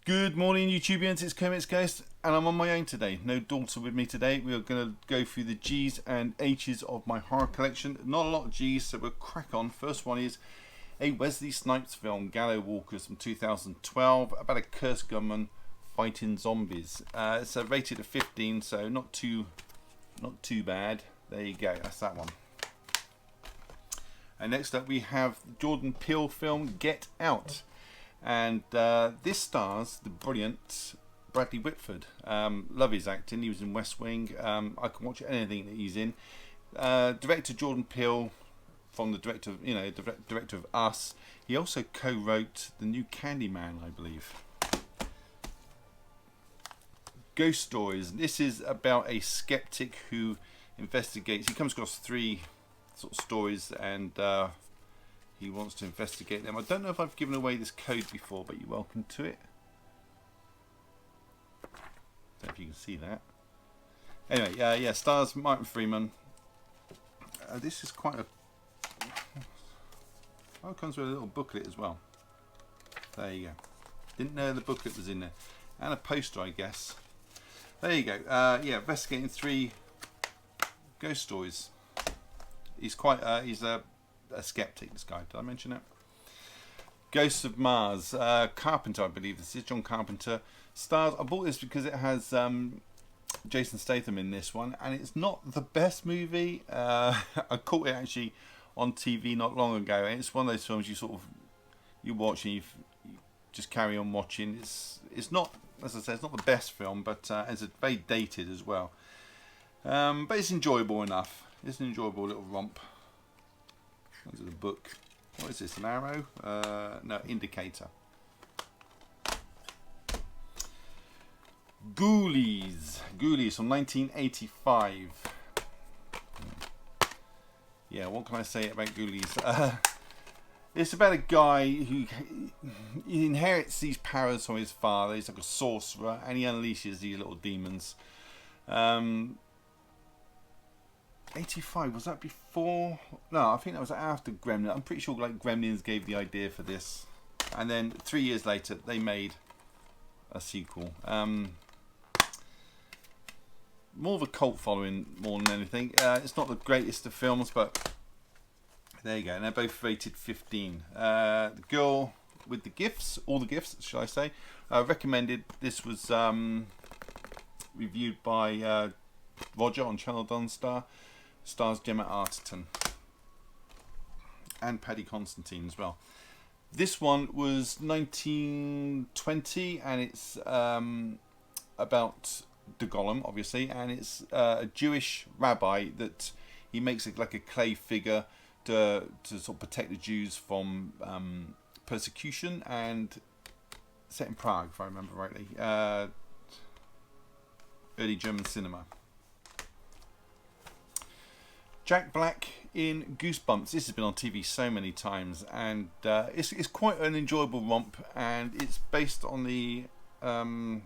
Good morning, YouTubians. It's Kermits Ghost, and I'm on my own today. No daughter with me today. We are going to go through the G's and H's of my horror collection. Not a lot of G's, so we'll crack on. First one is a Wesley Snipes film, Gallows Walkers, from 2012, about a cursed gunman fighting zombies. It's rated at 15, so not too bad. There you go. That's that one. And next up, we have Jordan Peele film, Get Out. And this stars the brilliant Bradley Whitford. Love his acting. He was in West Wing. I can watch anything that he's in. Director Jordan Peele, from the director of Us. He also co-wrote the new Candyman, I believe. Ghost Stories. This is about a skeptic who investigates. He comes across three sort of stories and he wants to investigate them. I don't know if I've given away this code before, but you're welcome to it. Don't know if you can see that. Anyway, yeah, stars Martin Freeman. This is quite a... Oh, it comes with a little booklet as well. There you go. Didn't know the booklet was in there. And a poster, I guess. There you go. Yeah, investigating three ghost stories. He's quite... he's a skeptic, this guy. Did I mention that? Ghosts of Mars. Carpenter, I believe this is. John Carpenter. Stars. I bought this because it has Jason Statham in this one, and it's not the best movie. I caught it actually on TV not long ago, and it's one of those films you watch and you just carry on watching. It's not, as I said, it's not the best film, but it's very dated as well. But it's enjoyable enough. It's an enjoyable little romp. This is a book. What is this? An arrow? No, indicator. Ghoulies. Ghoulies from 1985. Yeah, what can I say about Ghoulies? It's about a guy who he inherits these powers from his father. He's like a sorcerer, and he unleashes these little demons. 85, was that before? No, I think that was after Gremlins. I'm pretty sure like Gremlins gave the idea for this, and then 3 years later they made a sequel. More of a cult following more than anything. It's not the greatest of films, but there you go. And they're both rated 15. The Girl with the Gifts, all the gifts, shall I say? Recommended. This was reviewed by Roger on Channel Dunstar. Stars Gemma Arterton and Paddy Constantine as well. This one was 1920, and it's about the Golem, obviously, and it's a Jewish rabbi that he makes like a clay figure to sort of protect the Jews from persecution, and set in Prague, if I remember rightly. Early German cinema. Jack Black in Goosebumps. This has been on TV so many times, and it's quite an enjoyable romp, and it's based on the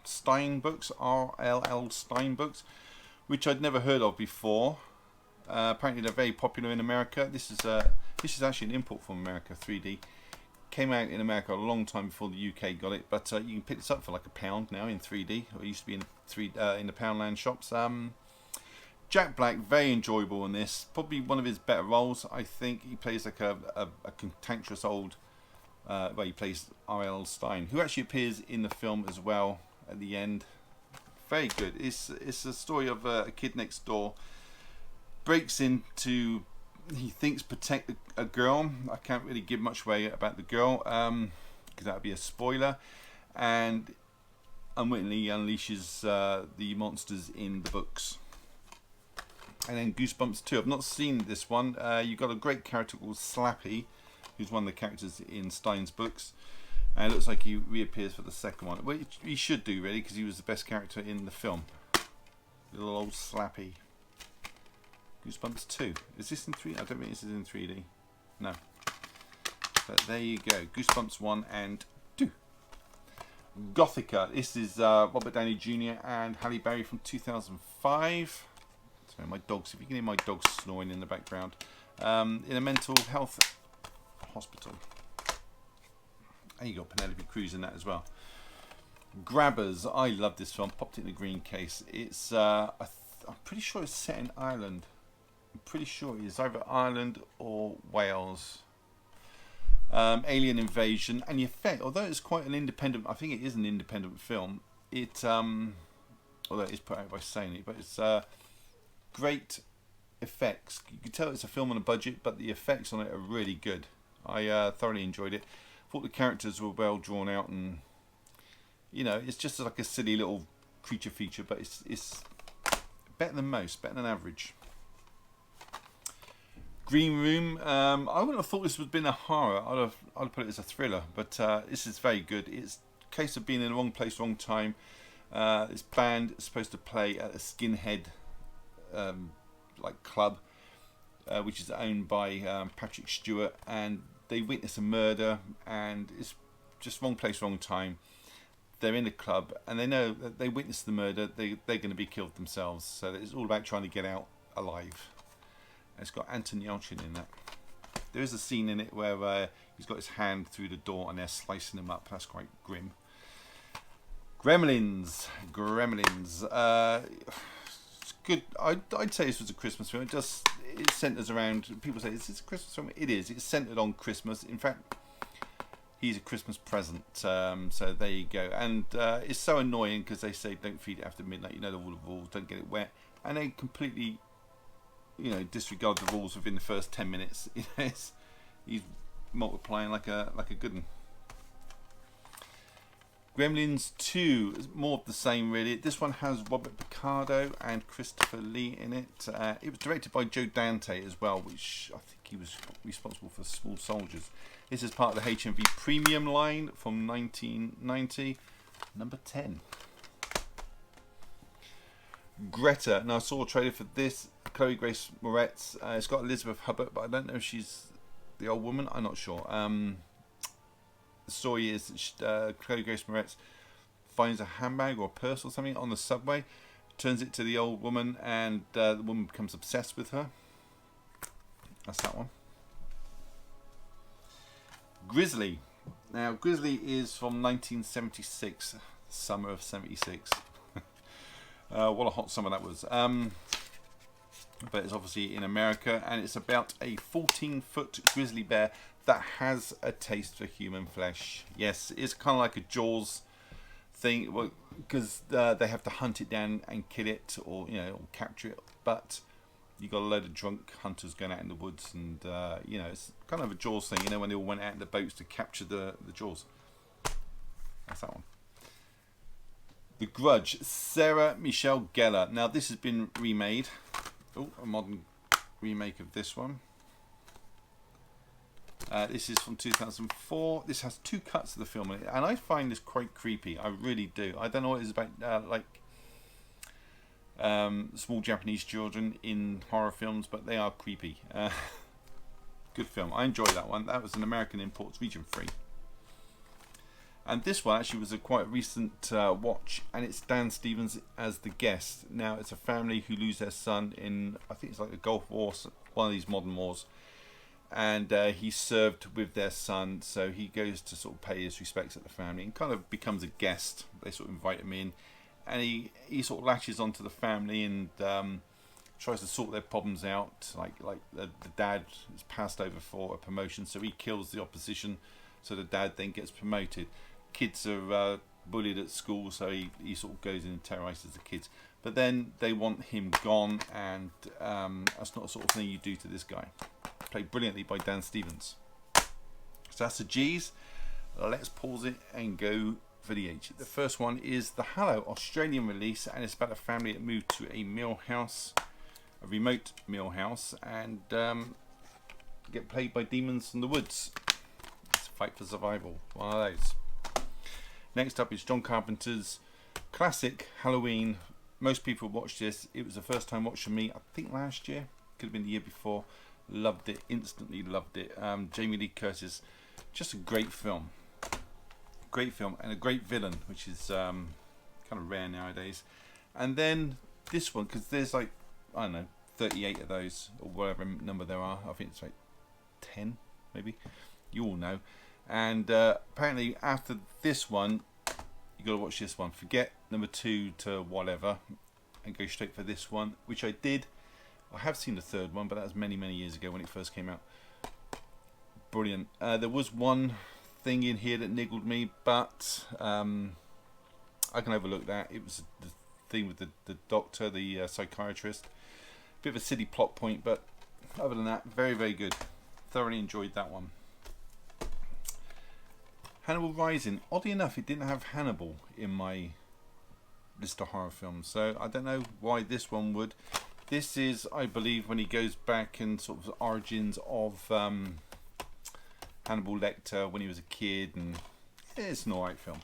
Stein books, R.L.L. Stein books, which I'd never heard of before. Apparently they're very popular in America. This is actually an import from America, 3D. Came out in America a long time before the UK got it, but you can pick this up for like £1 now in 3D. Or it used to be in the Poundland shops. Jack Black, very enjoyable in this. Probably one of his better roles, I think. He plays like a cantankerous old... well, he plays R.L. Stein, who actually appears in the film as well at the end. Very good. It's a story of a kid next door. Breaks into... He thinks protect a girl. I can't really give much away about the girl, because that would be a spoiler. And unwittingly unleashes the monsters in the books. And then Goosebumps 2. I've not seen this one. You've got a great character called Slappy, who's one of the characters in Stein's books. And it looks like he reappears for the second one. Well, he should do, really, because he was the best character in the film. Little old Slappy. Goosebumps 2. Is this in 3D? I don't think this is in 3D. No. But there you go. Goosebumps 1 and 2. Gothica. This is Robert Downey Jr. and Halle Berry from 2005. Sorry, my dogs. If you can hear my dogs snoring in the background. In a mental health hospital. And you got Penelope Cruz in that as well. Grabbers. I love this film. Popped it in the green case. It's I'm pretty sure it's set in Ireland. I'm pretty sure it is either Ireland or Wales. Alien invasion, and the effect, although it's quite an independent, I think it is an independent film. It although it is put out by Sony, but it's great effects. You can tell it's a film on a budget, but the effects on it are really good. I thoroughly enjoyed it. Thought the characters were well drawn out, and you know, it's just like a silly little creature feature, but it's better than most, better than average. Green Room. I wouldn't have thought this would have been a horror. I'd have put it as a thriller, but this is very good. It's a case of being in the wrong place, wrong time. This band is supposed to play at a skinhead like club, which is owned by Patrick Stewart, and they witness a murder, and it's just wrong place, wrong time. They're in the club, and they know that they witnessed the murder. They're going to be killed themselves. So it's all about trying to get out alive. It's got Anton Yelchin in that. There is a scene in it where he's got his hand through the door and they're slicing him up. That's quite grim. Gremlins. It's good. I'd say this was a Christmas film. It centers around. People say, "Is this a Christmas film?" It is. It's centered on Christmas. In fact, he's a Christmas present. So there you go. And it's so annoying because they say don't feed it after midnight. You know the rules. Don't get it wet, and they completely, you know, disregard the rules within the first 10 minutes. You know, he's multiplying like a good one. Gremlins 2 is more of the same, really. This one has Robert Picardo and Christopher Lee in it. It was directed by Joe Dante as well, which I think he was responsible for Small Soldiers. This is part of the HMV Premium line from 1990, number 10. Greta. Now I saw a trailer for this. Chloe Grace Moretz. It's got Elizabeth Hubbard, but I don't know if she's the old woman. I'm not sure. The story is Chloe Grace Moretz finds a handbag or a purse or something on the subway, turns it to the old woman, and the woman becomes obsessed with her. That's that one. Grizzly. Now Grizzly is from 1976, summer of 76. What a hot summer that was. But it's obviously in America, and it's about a 14-foot grizzly bear that has a taste for human flesh. Yes, it's kind of like a Jaws thing, because they have to hunt it down and kill it, or or capture it. But you got a load of drunk hunters going out in the woods, and it's kind of a Jaws thing. You know, when they all went out in the boats to capture the Jaws. That's that one. The Grudge, Sarah Michelle Gellar. Now this has been remade. Oh, a modern remake of this one. This is from 2004. This has 2 cuts of the film in it, and I find this quite creepy. I really do. I don't know what it is about small Japanese children in horror films, but they are creepy. Good film. I enjoy that one. That was an American import. It's region free. And this one actually was a quite recent watch, and it's Dan Stevens as the guest. Now it's a family who lose their son in, I think it's like a Gulf War, one of these modern wars, and he's served with their son, so he goes to sort of pay his respects at the family and kind of becomes a guest. They sort of invite him in, and he sort of latches onto the family and tries to sort their problems out. Like the dad is passed over for a promotion, so he kills the opposition, so the dad then gets promoted. Kids are bullied at school, so he sort of goes in and terrorizes the kids. But then they want him gone, and that's not the sort of thing you do to this guy. Played brilliantly by Dan Stevens. So that's the G's. Let's pause it and go for the H. The first one is The Hallow, Australian release, and it's about a family that moved to a mill house, a remote mill house, and get played by demons from the woods. It's a fight for survival. One of those. Next up is John Carpenter's classic Halloween. Most people watched this. It was the first time watch for me, I think last year. Could have been the year before. Loved it. Instantly loved it. Jamie Lee Curtis. Just a great film. Great film. And a great villain, which is kind of rare nowadays. And then this one, because there's like, I don't know, 38 of those, or whatever number there are. I think it's like 10, maybe. You all know. And apparently after this one, you got to watch this one. Forget number 2 to whatever and go straight for this one, which I did. I have seen the third one, but that was many years ago when it first came out. Brilliant. There was one thing in here that niggled me, but I can overlook that. It was the thing with the doctor, the psychiatrist. Bit of a silly plot point, but other than that, very good. Thoroughly enjoyed that one. Hannibal Rising. Oddly enough, it didn't have Hannibal in my list of horror films, so I don't know why this one would. This is, I believe, when he goes back and sort of origins of Hannibal Lecter when he was a kid, and it's an alright film.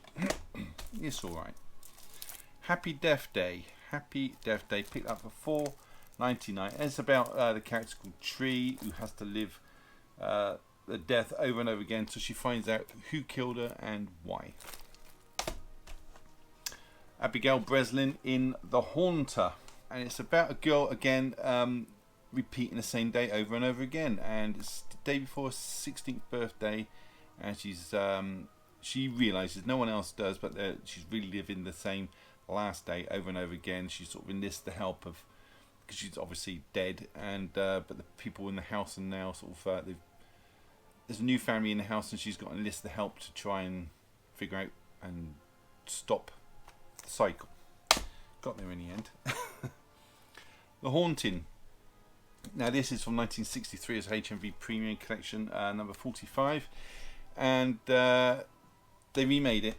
It's alright. Happy Death Day. Happy Death Day. Picked up for $4.99. It's about the character called Tree, who has to live the death over and over again so she finds out who killed her and why. Abigail Breslin in The Haunter, and it's about a girl again repeating the same day over and over again, and it's the day before her 16th birthday, and she realizes, no one else does, but she's really living the same last day over and over again. She sort of enlists the help of, because she's obviously dead, and but the people in the house are now sort of there's a new family in the house, and she's got to enlist the help to try and figure out and stop the cycle. Got there in the end. The Haunting. Now this is from 1963 as HMV Premium Collection, number 45, and they remade it.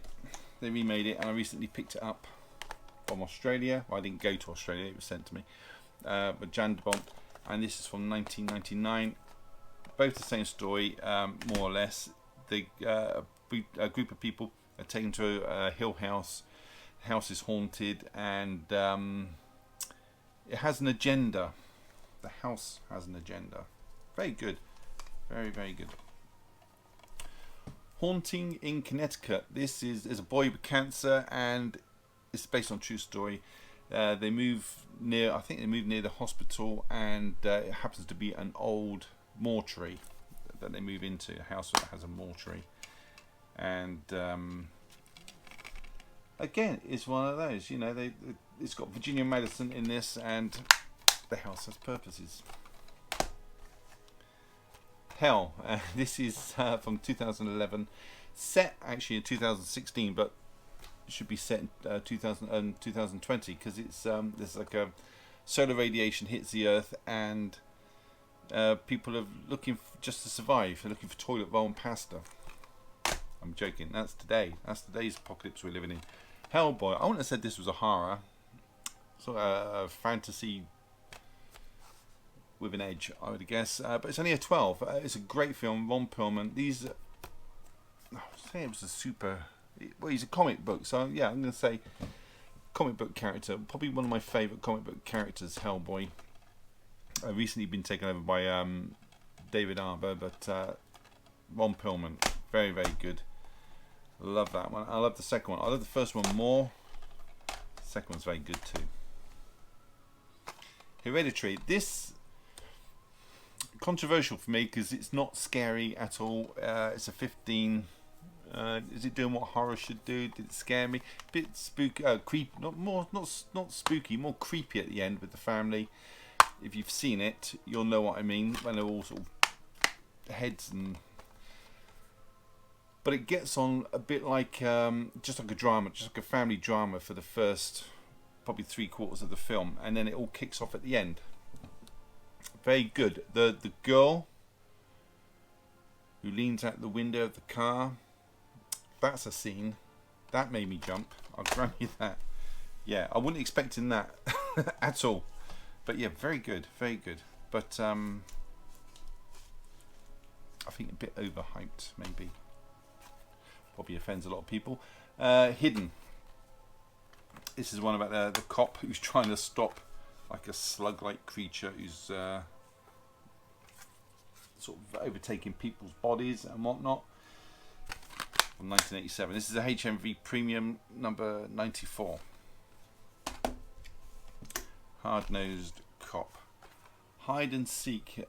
And I recently picked it up from Australia. Well, I didn't go to Australia; it was sent to me. But Jandabont, and this is from 1999. Both the same story, more or less. A group of people are taken to a hill house. The house is haunted, and it has an agenda. The house has an agenda. Very good. Very good. Haunting in Connecticut. This is a boy with cancer, and it's based on a true story. They move near, I think they move near the hospital, and it happens to be an old mortuary that they move into, a house that has a mortuary. And again, it's one of those, you know, it's got Virginia Madison in this, and the house has purposes. Hell, this is from 2011, set actually in 2016, but it should be set in 2020, because it's there's like a solar radiation hits the earth, and people are looking just to survive. They're looking for toilet roll and pasta. I'm joking. That's today. That's today's apocalypse we're living in. Hellboy. I wouldn't have said this was a horror. Sort of a fantasy with an edge, I would guess. But it's only a 12. It's a great film. Ron Perlman. These. I would say it was a super. Well, he's a comic book, so yeah, I'm going to say comic book character. Probably one of my favourite comic book characters, Hellboy. Recently been taken over by David Arbor, but Ron Perlman, very good. Love that one. I love the second one. I love the first one more. The second one's very good too. Hereditary. This controversial for me because it's not scary at all. It's a 15. Is it doing what horror should do? Did it scare me? Bit spooky, creepy. Not spooky, more creepy at the end with the family. If you've seen it, you'll know what I mean. When they're all sort of heads and. But it gets on a bit like just like a drama, just like a family drama for the first probably 3/4 of the film, and then it all kicks off at the end. Very good. The girl who leans out the window of the car. That's a scene that made me jump. I'll grant you that. Yeah, I wasn't expecting that at all. But yeah, very good. But I think a bit overhyped, maybe. Probably offends a lot of people. Hidden. This is one about the cop who's trying to stop like a slug-like creature who's sort of overtaking people's bodies and whatnot. From 1987. This is a HMV Premium number 94. Hard-nosed cop. Hide and seek.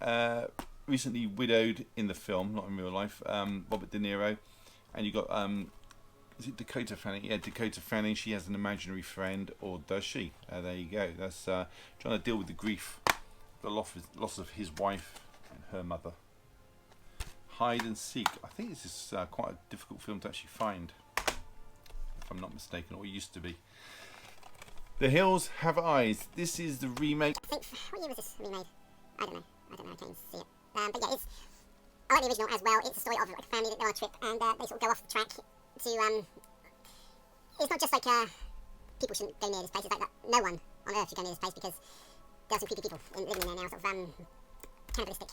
Recently widowed in the film, not in real life. Robert De Niro, and you got Is it Dakota Fanning? Yeah, Dakota Fanning. She has an imaginary friend, or does she? There you go. That's trying to deal with the grief, the loss of his wife and her mother. Hide and Seek. I think this is quite a difficult film to actually find, if I'm not mistaken, or used to be. The Hills Have Eyes. This is the remake. I think, what year was this remade? I don't know. I can't even see it. But yeah, I like the original as well. It's a story of a family that go on a trip and they sort of go off the track to. It's not just like people shouldn't go near this place. It's like that no one on earth should go near this place because there are some creepy people living in there now, sort of cannibalistic.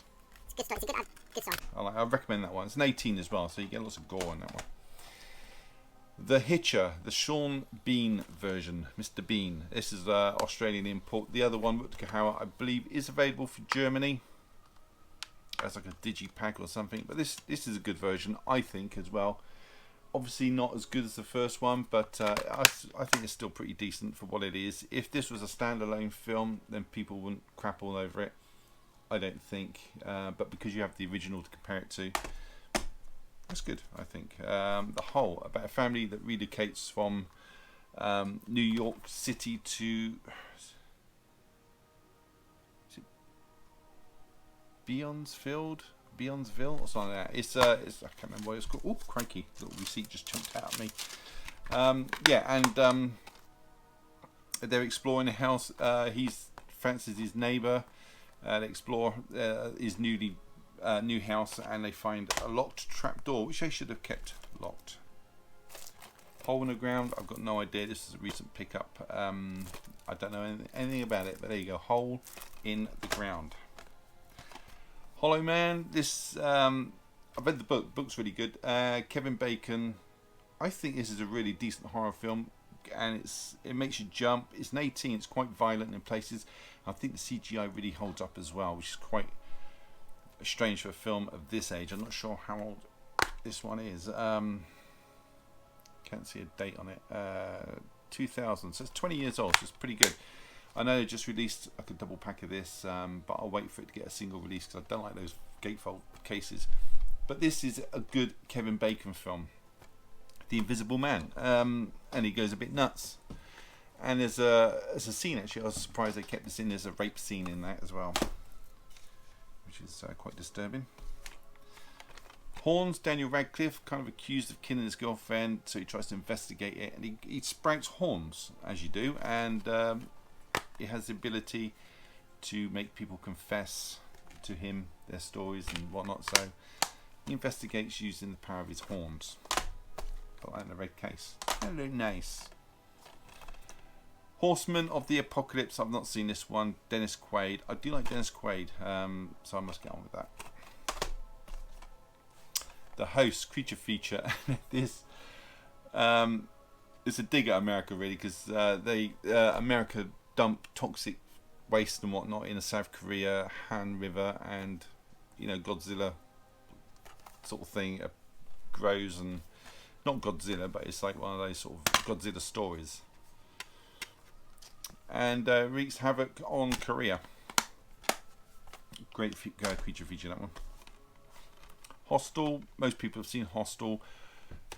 It's a good story. It's a good story. I recommend that one. It's an 18 as well, so you get lots of gore in that one. The Hitcher, the Sean Bean version, Mr. Bean. This is Australian import. The other one, Rutger Hauer, I believe, is available for Germany as like a digipack or something. But this is a good version, I think, as well. Obviously not as good as the first one, but I think it's still pretty decent for what it is. If this was a standalone film, then people wouldn't crap all over it, I don't think. But because you have the original to compare it to, that's good, I think. The Hole, about a family that relocates from New York City to Beyondsville or something like that. It's I can't remember what it's called. Oh, crikey! Little receipt just jumped out at me. Yeah, and they're exploring a house. He fancies his neighbour. They explore his new house, and they find a locked trap door, which they should have kept locked. Hole in the Ground. I've got no idea. This is a recent pickup. I don't know anything about it, but there you go. Hole in the Ground. Hollow Man. This I've read the book. The book's really good. Kevin Bacon. I think this is a really decent horror film, and it makes you jump. It's an 18. It's quite violent in places. I think the CGI really holds up as well, which is quite strange for a film of this age. I'm not sure how old this one is. Can't see a date on it. 2000. So it's 20 years old. So it's pretty good. I know they just released like a double pack of this, but I'll wait for it to get a single release because I don't like those gatefold cases. But this is a good Kevin Bacon film, The Invisible Man, and he goes a bit nuts. And there's a scene, actually, I was surprised they kept this in. There's a rape scene in that as well, which is quite disturbing. Horns, Daniel Radcliffe, kind of accused of killing his girlfriend, so he tries to investigate it, and he sprouts horns, as you do, and he has the ability to make people confess to him their stories and whatnot, so he investigates using the power of his horns. Got that in the red case. Hello, nice. Horsemen of the Apocalypse. I've not seen this one. Dennis Quaid. I do like Dennis Quaid, so I must get on with that. The Host, creature feature. This it's a dig at America, really, because America dump toxic waste and whatnot in the South Korea Han River, and Godzilla sort of thing grows, and not Godzilla, but it's like one of those sort of Godzilla stories, and wreaks havoc on Korea. Great creature feature, that one. Hostel. Most people have seen Hostel.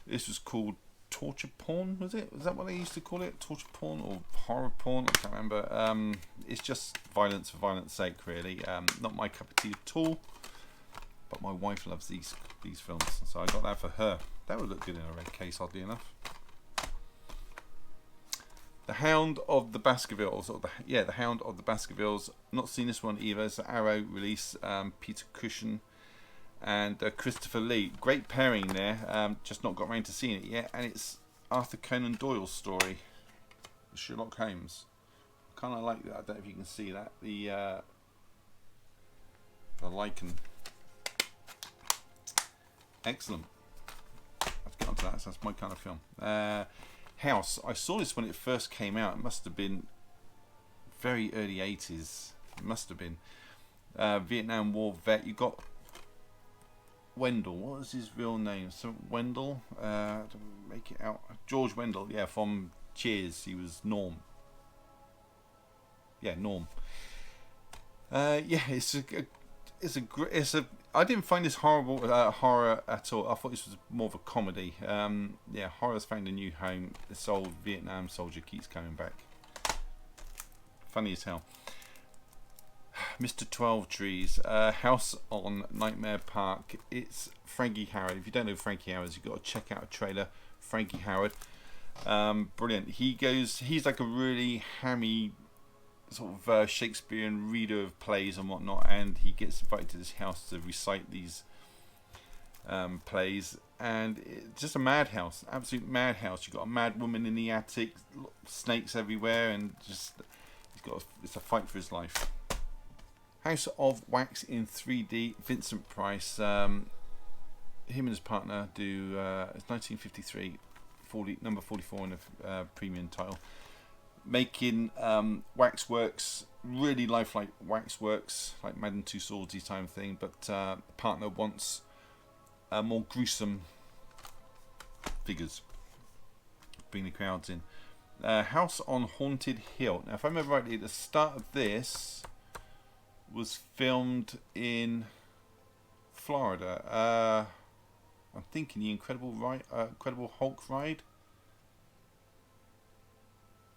This was called torture porn, was it? Was that what they used to call it? Torture porn or horror porn? I can't remember. It's just violence for violence sake, really. Not my cup of tea at all. But my wife loves these films, so I got that for her. That would look good in a red case, oddly enough. The Hound of the Baskervilles, the Hound of the Baskervilles. Not seen this one either. It's an Arrow release. Peter Cushing and Christopher Lee. Great pairing there. Just not got around to seeing it yet. And it's Arthur Conan Doyle's story, Sherlock Holmes. Kind of like that. I don't know if you can see that. The lichen. Excellent. Let's get on to that. So that's my kind of film. House. I saw this when it first came out. It must have been very early 80s. It must have been. Vietnam War vet. You got Wendell. What was his real name? So Wendell. Don't make it out. George Wendell. Yeah, from Cheers. He was Norm. Yeah, Norm. Yeah, it's I didn't find this horrible horror at all. I thought this was more of a comedy. Yeah, horror's found a new home. This old Vietnam soldier keeps coming back. Funny as hell. Mr. 12 Trees, House on Nightmare Park. It's Frankie Howard. If you don't know Frankie Howard, you've got to check out a trailer. Frankie Howard, brilliant. He's like a really hammy sort of Shakespearean reader of plays and whatnot, and he gets invited to this house to recite these plays, and it's just a madhouse, absolute madhouse. You've got a mad woman in the attic, snakes everywhere, and just it's a fight for his life. House of Wax in 3D, Vincent Price. Him and his partner do it's 1953, number 44 in the premium title. Making waxworks, really lifelike waxworks, like Madden Two Swords type of thing, but the partner wants more gruesome figures. Bring the crowds in. House on Haunted Hill. Now, if I remember rightly, the start of this was filmed in Florida. I'm thinking the Incredible Hulk ride.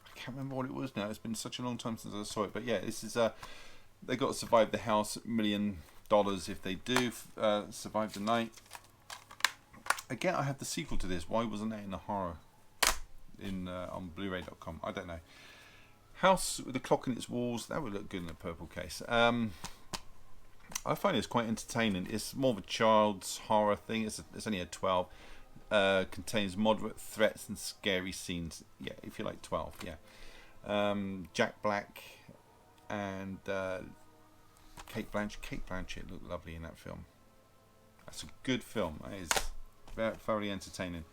I can't remember what it was now. It's been such a long time since I saw it. But yeah, this is they got to survive the house. $1 million if they do survive the night. Again, I have the sequel to this. Why wasn't that in the horror on Blu-ray.com? I don't know. House with a clock in its walls. That would look good in a purple case. I find it's quite entertaining. It's more of a child's horror thing. It's only a 12. Contains moderate threats and scary scenes. Yeah, if you like 12. Yeah. Jack Black and Kate Blanchett look lovely in that film. That's a good film. It is very thoroughly entertaining.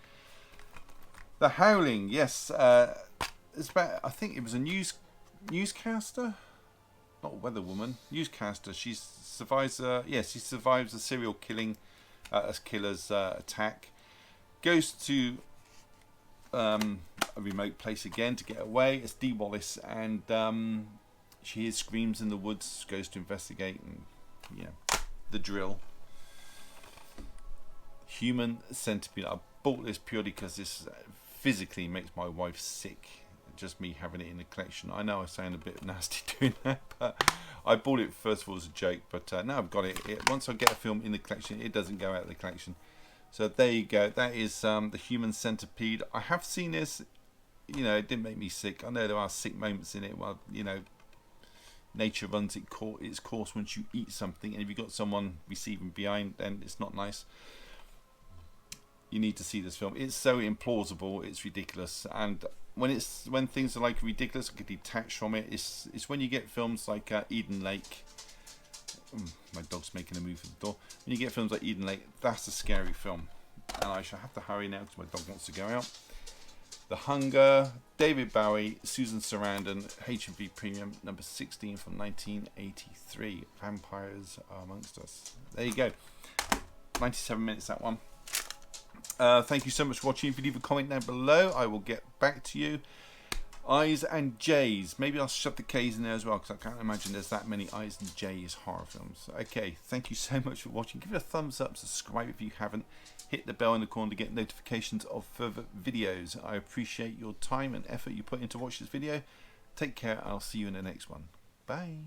The Howling. Yes. It's about, I think it was a newscaster, not a weather woman, newscaster. She survives a serial killer's attack. Goes to a remote place again to get away. It's Dee Wallace, and she hears screams in the woods. Goes to investigate, and the drill. Human Centipede. I bought this purely because this physically makes my wife sick. Just me having it in the collection. I know I sound a bit nasty doing that, but I bought it first of all as a joke, but now I've got it. Once I get a film in the collection, it doesn't go out of the collection. So there you go. That is the Human Centipede. I have seen this. It didn't make me sick. I know there are sick moments in it. Well, nature runs its course once you eat something, and if you've got someone receiving behind, then it's not nice. You need to see this film. It's so implausible. It's ridiculous, and when things are like ridiculous, I get detached from it. It's when you get films like Eden Lake. My dog's making a move at the door. When you get films like Eden Lake, that's a scary film, and I shall have to hurry now because my dog wants to go out. The Hunger, David Bowie, Susan Sarandon, H&V Premium, number 16 from 1983. Vampires Are Amongst Us. There you go. 97 minutes, that one. Thank you so much for watching. If you leave a comment down below, I will get back to you. I's and J's. Maybe I'll shove the K's in there as well, because I can't imagine there's that many I's and J's horror films. Okay, thank you so much for watching. Give it a thumbs up, subscribe if you haven't. Hit the bell in the corner to get notifications of further videos. I appreciate your time and effort you put into watch this video. Take care. I'll see you in the next one. Bye.